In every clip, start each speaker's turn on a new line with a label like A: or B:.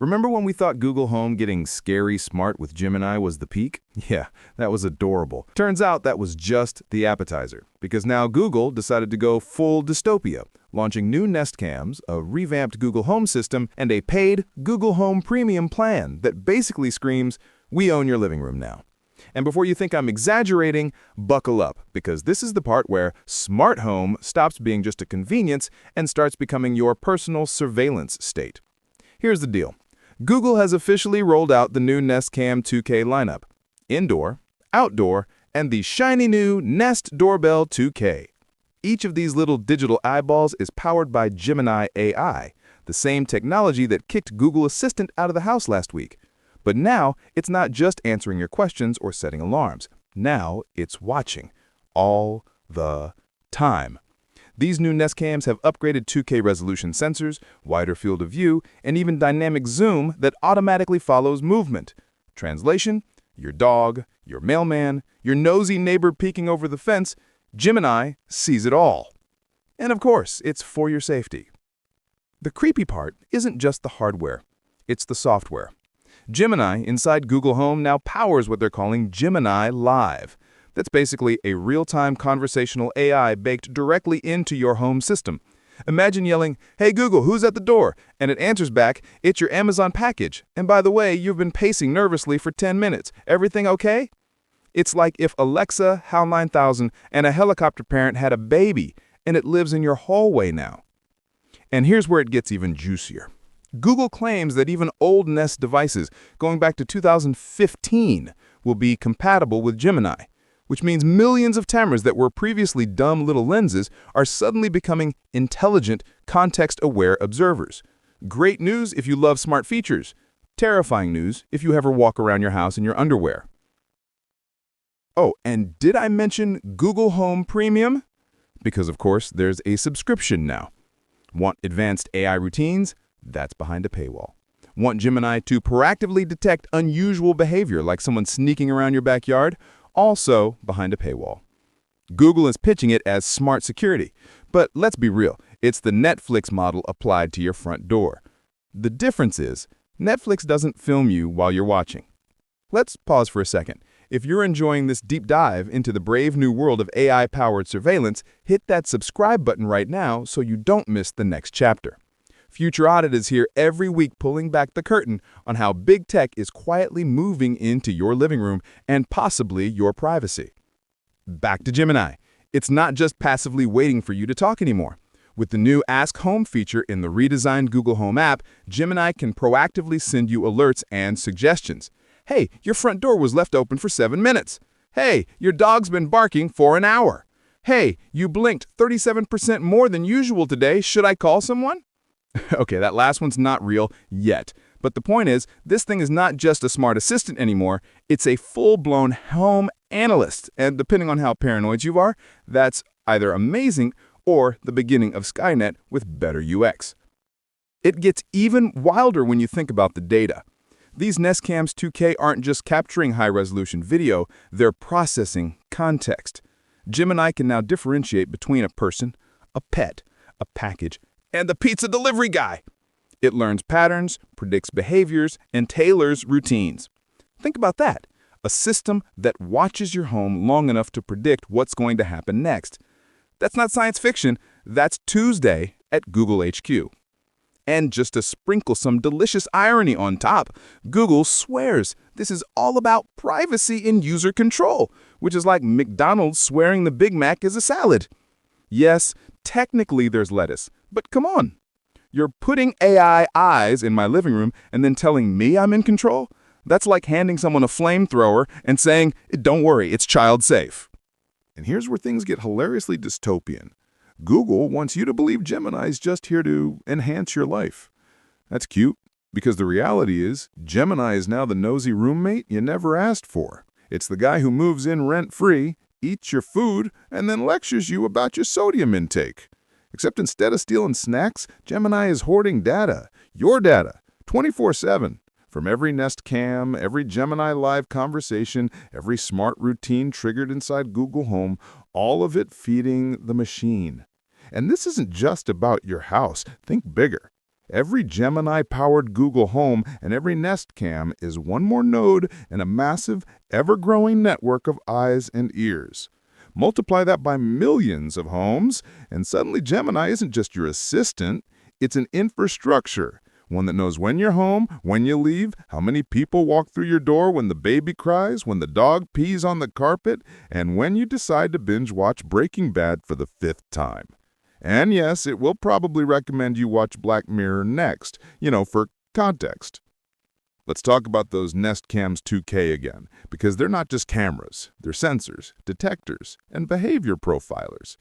A: Remember when we thought Google Home getting scary smart with Gemini was the peak? Yeah, that was adorable. Turns out that was just the appetizer, because now Google decided to go full dystopia, launching new Nest Cams, a revamped Google Home system, and a paid Google Home Premium plan that basically screams, "We own your living room now." And before you think I'm exaggerating, buckle up, because this is the part where smart home stops being just a convenience and starts becoming your personal surveillance state. Here's the deal. Google has officially rolled out the new Nest Cam 2K lineup, indoor, outdoor, and the shiny new Nest Doorbell 2K. Each of these little digital eyeballs is powered by Gemini AI, the same technology that kicked Google Assistant out of the house last week. But now, it's not just answering your questions or setting alarms. Now, it's watching. All the time. These new Nest Cams have upgraded 2K resolution sensors, wider field of view, and even dynamic zoom that automatically follows movement. Translation: your dog, your mailman, your nosy neighbor peeking over the fence, Gemini sees it all. And of course, it's for your safety. The creepy part isn't just the hardware, it's the software. Gemini inside Google Home now powers what they're calling Gemini Live. That's basically a real-time conversational AI baked directly into your home system. Imagine yelling, "Hey Google, who's at the door?" And it answers back, "It's your Amazon package. And by the way, you've been pacing nervously for 10 minutes. Everything okay?" It's like if Alexa, HAL 9000, and a helicopter parent had a baby, and it lives in your hallway now. And here's where it gets even juicier. Google claims that even old Nest devices, going back to 2015, will be compatible with Gemini, which means millions of cameras that were previously dumb little lenses are suddenly becoming intelligent, context-aware observers. Great news if you love smart features. Terrifying news if you ever walk around your house in your underwear. Oh, and did I mention Google Home Premium? Because, of course, there's a subscription now. Want advanced AI routines? That's behind a paywall. Want Gemini to proactively detect unusual behavior like someone sneaking around your backyard? Also behind a paywall. Google is pitching it as smart security, but let's be real, it's the Netflix model applied to your front door. The difference is, Netflix doesn't film you while you're watching. Let's pause for a second. If you're enjoying this deep dive into the brave new world of AI-powered surveillance, hit that subscribe button right now so you don't miss the next chapter. Future Audit is here every week pulling back the curtain on how big tech is quietly moving into your living room and possibly your privacy. Back to Gemini. It's not just passively waiting for you to talk anymore. With the new Ask Home feature in the redesigned Google Home app, Gemini can proactively send you alerts and suggestions. Hey, your front door was left open for 7 minutes. Hey, your dog's been barking for an hour. Hey, you blinked 37% more than usual today. Should I call someone? Okay, that last one's not real yet. But the point is, this thing is not just a smart assistant anymore. It's a full-blown home analyst. And depending on how paranoid you are, that's either amazing or the beginning of Skynet with better UX. It gets even wilder when you think about the data. These Nest Cams 2K aren't just capturing high-resolution video, they're processing context. Gemini can now differentiate between a person, a pet, a package, and the pizza delivery guy. It learns patterns, predicts behaviors, and tailors routines. Think about that. A system that watches your home long enough to predict what's going to happen next. That's not science fiction. That's Tuesday at Google HQ. And just to sprinkle some delicious irony on top, Google swears this is all about privacy and user control, which is like McDonald's swearing the Big Mac is a salad. Yes, technically there's lettuce, but come on. You're putting AI eyes in my living room and then telling me I'm in control? That's like handing someone a flamethrower and saying, "Don't worry, it's child safe."
B: And here's where things get hilariously dystopian. Google wants you to believe Gemini's just here to enhance your life. That's cute, because the reality is Gemini is now the nosy roommate you never asked for. It's the guy who moves in rent-free, eats your food, and then lectures you about your sodium intake. Except instead of stealing snacks, Gemini is hoarding data, your data, 24/7. From every Nest Cam, every Gemini Live conversation, every smart routine triggered inside Google Home, all of it feeding the machine. And this isn't just about your house. Think bigger. Every Gemini-powered Google Home and every Nest Cam is one more node in a massive, ever-growing network of eyes and ears. Multiply that by millions of homes, and suddenly Gemini isn't just your assistant, it's an infrastructure. One that knows when you're home, when you leave, how many people walk through your door when the baby cries, when the dog pees on the carpet, and when you decide to binge watch Breaking Bad for the 5th time. And yes, it will probably recommend you watch Black Mirror next, for context. Let's talk about those Nest Cams 2K again, because they're not just cameras, they're sensors, detectors, and behavior profilers.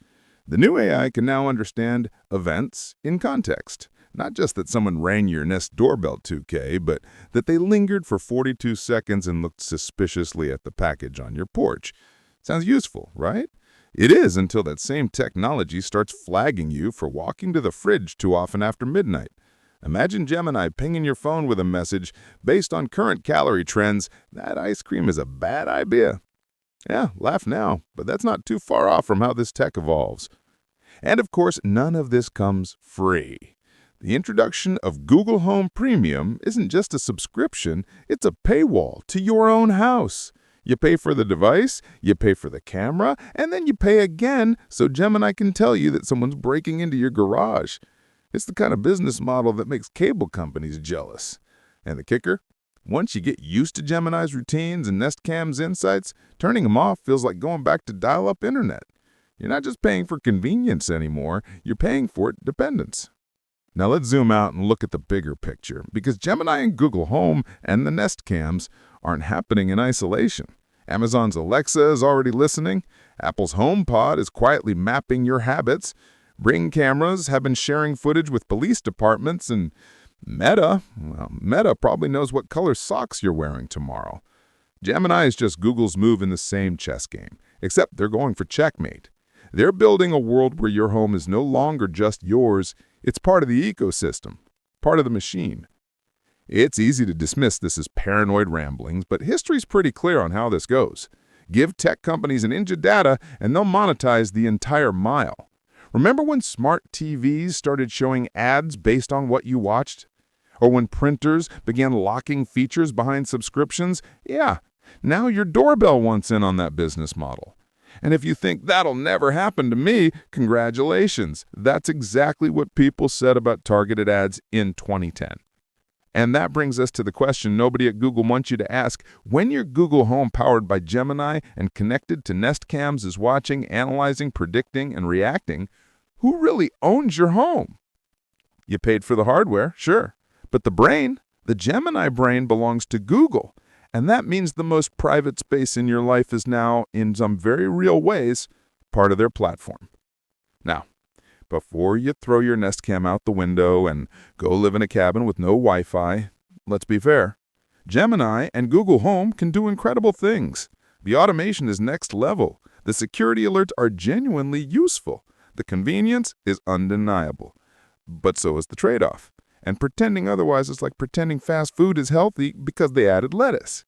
B: The new AI can now understand events in context. Not just that someone rang your Nest Doorbell 2K, but that they lingered for 42 seconds and looked suspiciously at the package on your porch. Sounds useful, right? It is until that same technology starts flagging you for walking to the fridge too often after midnight. Imagine Gemini pinging your phone with a message, based on current calorie trends, that ice cream is a bad idea. Yeah, laugh now, but that's not too far off from how this tech evolves. And of course, none of this comes free. The introduction of Google Home Premium isn't just a subscription, it's a paywall to your own house. You pay for the device, you pay for the camera, and then you pay again so Gemini can tell you that someone's breaking into your garage. It's the kind of business model that makes cable companies jealous. And the kicker? Once you get used to Gemini's routines and Nest Cam's insights, turning them off feels like going back to dial-up internet. You're not just paying for convenience anymore, you're paying for dependence. Now let's zoom out and look at the bigger picture, because Gemini and Google Home and the Nest Cams aren't happening in isolation. Amazon's Alexa is already listening, Apple's HomePod is quietly mapping your habits, Ring cameras have been sharing footage with police departments, and Meta probably knows what color socks you're wearing tomorrow. Gemini is just Google's move in the same chess game, except they're going for checkmate. They're building a world where your home is no longer just yours, it's part of the ecosystem, part of the machine. It's easy to dismiss this as paranoid ramblings, but history's pretty clear on how this goes. Give tech companies an inch of data, and they'll monetize the entire mile. Remember when smart TVs started showing ads based on what you watched? Or when printers began locking features behind subscriptions? Yeah, now your doorbell wants in on that business model. And if you think that'll never happen to me, congratulations. That's exactly what people said about targeted ads in 2010. And that brings us to the question nobody at Google wants you to ask. When your Google Home powered by Gemini and connected to Nest Cams is watching, analyzing, predicting, and reacting, who really owns your home? You paid for the hardware, sure. But the brain, the Gemini brain, belongs to Google. And that means the most private space in your life is now, in some very real ways, part of their platform. Now, before you throw your Nest Cam out the window and go live in a cabin with no Wi-Fi, let's be fair. Gemini and Google Home can do incredible things. The automation is next level. The security alerts are genuinely useful. The convenience is undeniable. But so is the trade-off. And pretending otherwise is like pretending fast food is healthy because they added lettuce.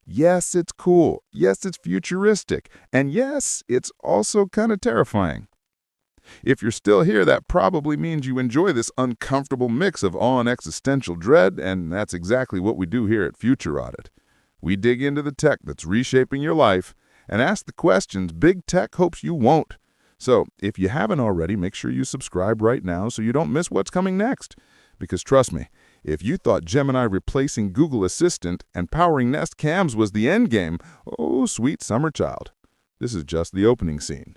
B: Yes, it's cool. Yes, it's futuristic. And yes, it's also kind of terrifying. If you're still here, that probably means you enjoy this uncomfortable mix of awe and existential dread, and that's exactly what we do here at Future Audit. We dig into the tech that's reshaping your life and ask the questions big tech hopes you won't. So, if you haven't already, make sure you subscribe right now so you don't miss what's coming next. Because trust me, if you thought Gemini replacing Google Assistant and powering Nest Cams was the end game, oh, sweet summer child. This is just the opening scene.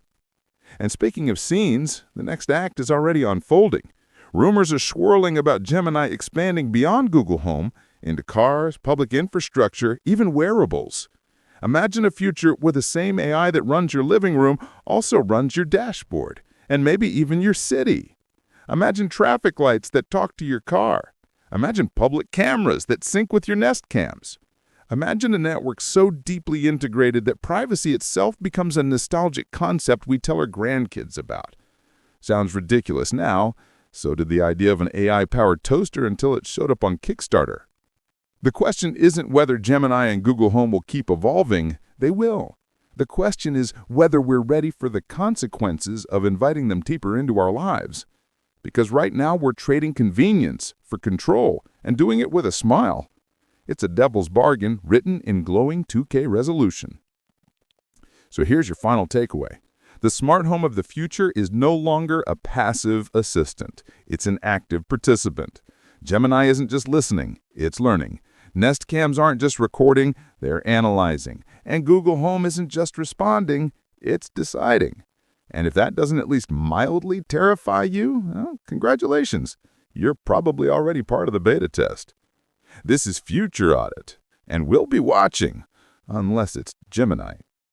B: And speaking of scenes, the next act is already unfolding. Rumors are swirling about Gemini expanding beyond Google Home into cars, public infrastructure, even wearables. Imagine a future where the same AI that runs your living room also runs your dashboard, and maybe even your city. Imagine traffic lights that talk to your car. Imagine public cameras that sync with your Nest Cams. Imagine a network so deeply integrated that privacy itself becomes a nostalgic concept we tell our grandkids about. Sounds ridiculous now. So did the idea of an AI-powered toaster until it showed up on Kickstarter. The question isn't whether Gemini and Google Home will keep evolving. They will. The question is whether we're ready for the consequences of inviting them deeper into our lives. Because right now we're trading convenience for control and doing it with a smile. It's a devil's bargain written in glowing 2K resolution. So here's your final takeaway. The smart home of the future is no longer a passive assistant. It's an active participant. Gemini isn't just listening, it's learning. Nest Cams aren't just recording, they're analyzing. And Google Home isn't just responding, it's deciding. And if that doesn't at least mildly terrify you, well, congratulations. You're probably already part of the beta test. This is Future Audit, and we'll be watching, unless it's Gemini